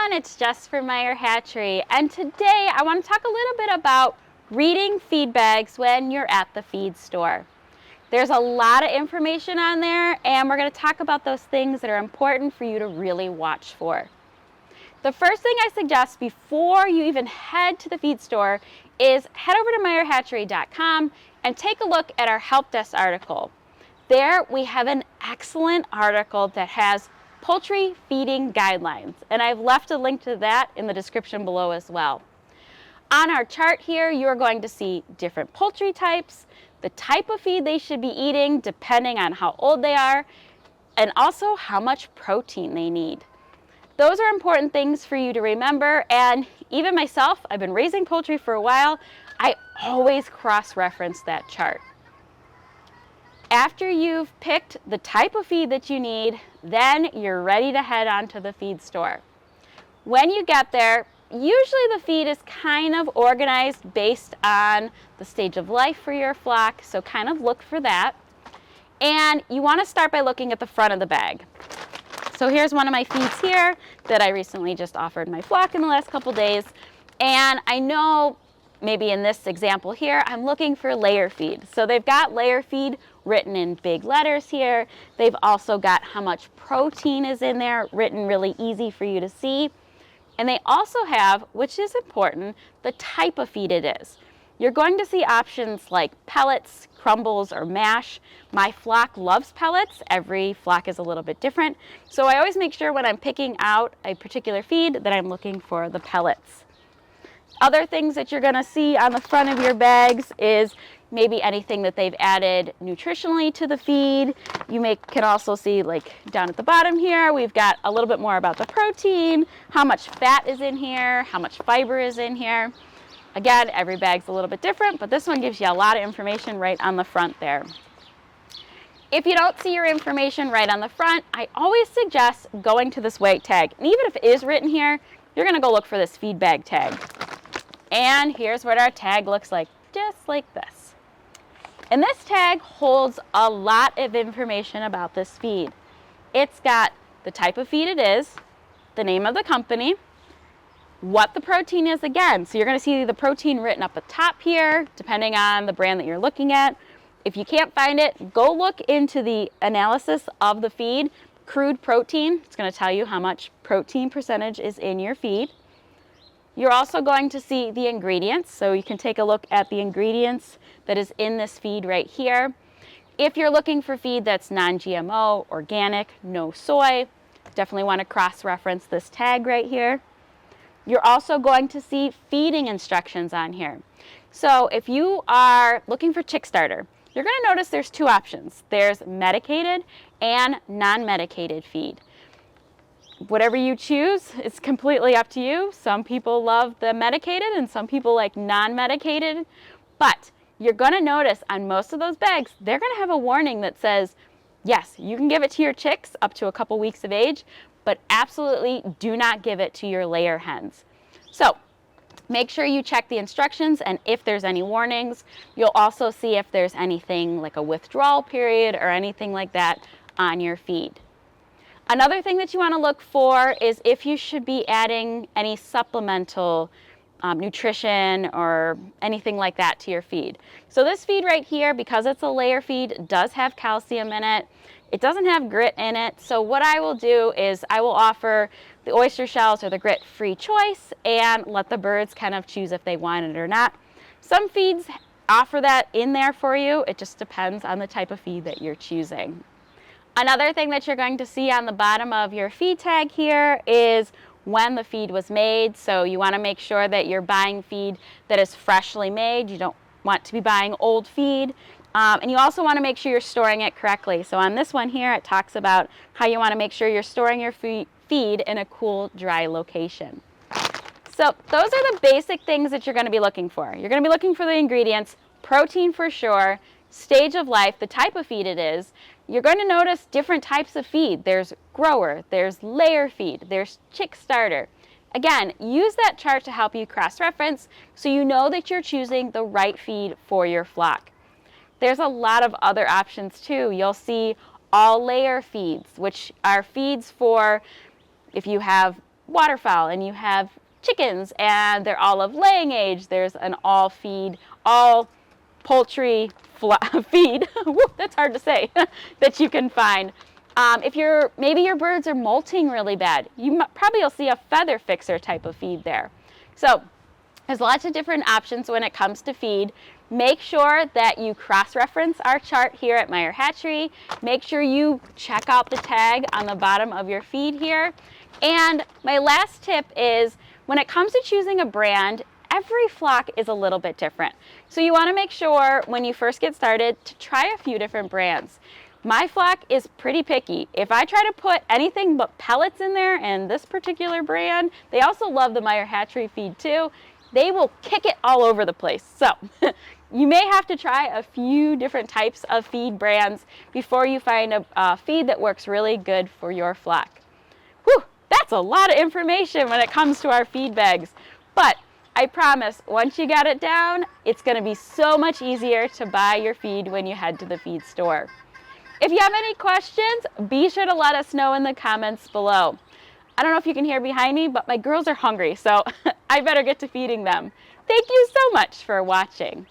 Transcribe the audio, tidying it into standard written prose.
everyone, it's Jess from Meyer Hatchery, and today I want to talk a little bit about reading feed bags when you're at the feed store. There's a lot of information on there, and we're going to talk about those things that are important for you to really watch for. The first thing I suggest before you even head to the feed store is head over to MHYT.com and take a look at our help desk article. There we have an excellent article that has poultry feeding guidelines, and I've left a link to that in the description below as well. On our chart here, you're going to see different poultry types, the type of feed they should be eating depending on how old they are, and also how much protein they need. Those are important things for you to remember, and even myself, I've been raising poultry for a while, I always cross-reference that chart. After you've picked the type of feed that you need, then you're ready to head on to the feed store. When you get there, usually the feed is kind of organized based on the stage of life for your flock, so kind of look for that. And you want to start by looking at the front of the bag. So here's one of my feeds here that I recently just offered my flock in the last couple days. And I know maybe in this example here, I'm looking for layer feed. So they've got layer feed written in big letters here. They've also got how much protein is in there written really easy for you to see. And they also have, which is important, the type of feed it is. You're going to see options like pellets, crumbles, or mash. My flock loves pellets. Every flock is a little bit different. So I always make sure when I'm picking out a particular feed that I'm looking for the pellets. Other things that you're going to see on the front of your bags is maybe anything that they've added nutritionally to the feed. You can also see, like down at the bottom here, we've got a little bit more about the protein, how much fat is in here, how much fiber is in here. Again, every bag's a little bit different, but this one gives you a lot of information right on the front there. If you don't see your information right on the front, I always suggest going to this white tag. And even if it is written here, you're going to go look for this feed bag tag. And here's what our tag looks like, just like this. And this tag holds a lot of information about this feed. It's got the type of feed it is, the name of the company, what the protein is again. So you're going to see the protein written up at the top here, depending on the brand that you're looking at. If you can't find it, go look into the analysis of the feed. Crude protein, it's going to tell you how much protein percentage is in your feed. You're also going to see the ingredients, so you can take a look at the ingredients that is in this feed right here. If you're looking for feed that's non-GMO, organic, no soy, definitely want to cross-reference this tag right here. You're also going to see feeding instructions on here. So if you are looking for chick starter, you're going to notice there's two options. There's medicated and non-medicated feed. Whatever you choose, it's completely up to you. Some people love the medicated and some people like non-medicated. But you're going to notice on most of those bags, they're going to have a warning that says, yes, you can give it to your chicks up to a couple weeks of age, but absolutely do not give it to your layer hens. So make sure you check the instructions, and if there's any warnings, you'll also see if there's anything like a withdrawal period or anything like that on your feed. Another thing that you want to look for is if you should be adding any supplemental nutrition or anything like that to your feed. So this feed right here, because it's a layer feed, does have calcium in it. It doesn't have grit in it. So what I will do is I will offer the oyster shells or the grit free choice and let the birds kind of choose if they want it or not. Some feeds offer that in there for you. It just depends on the type of feed that you're choosing. Another thing that you're going to see on the bottom of your feed tag here is when the feed was made. So you want to make sure that you're buying feed that is freshly made. You don't want to be buying old feed. And you also want to make sure you're storing it correctly. So on this one here, it talks about how you want to make sure you're storing your feed in a cool, dry location. So those are the basic things that you're going to be looking for. You're going to be looking for the ingredients, protein for sure, stage of life, the type of feed it is. You're going to notice different types of feed. There's grower, there's layer feed, there's chick starter. Again, use that chart to help you cross-reference so you know that you're choosing the right feed for your flock. There's a lot of other options too. You'll see all layer feeds, which are feeds for if you have waterfowl and you have chickens and they're all of laying age, there's an all poultry feed, that's hard to say, that you can find. If maybe your birds are molting really bad, you probably will see a feather fixer type of feed there. So there's lots of different options when it comes to feed. Make sure that you cross-reference our chart here at Meyer Hatchery. Make sure you check out the tag on the bottom of your feed here. And my last tip is, when it comes to choosing a brand, every flock is a little bit different. So you want to make sure when you first get started to try a few different brands. My flock is pretty picky. If I try to put anything but pellets in there and this particular brand, they also love the Meyer Hatchery feed too, they will kick it all over the place. So you may have to try a few different types of feed brands before you find a feed that works really good for your flock. Whew, that's a lot of information when it comes to our feed bags. But I promise, once you got it down, it's going to be so much easier to buy your feed when you head to the feed store. If you have any questions, be sure to let us know in the comments below. I don't know if you can hear behind me, but my girls are hungry, so I better get to feeding them. Thank you so much for watching.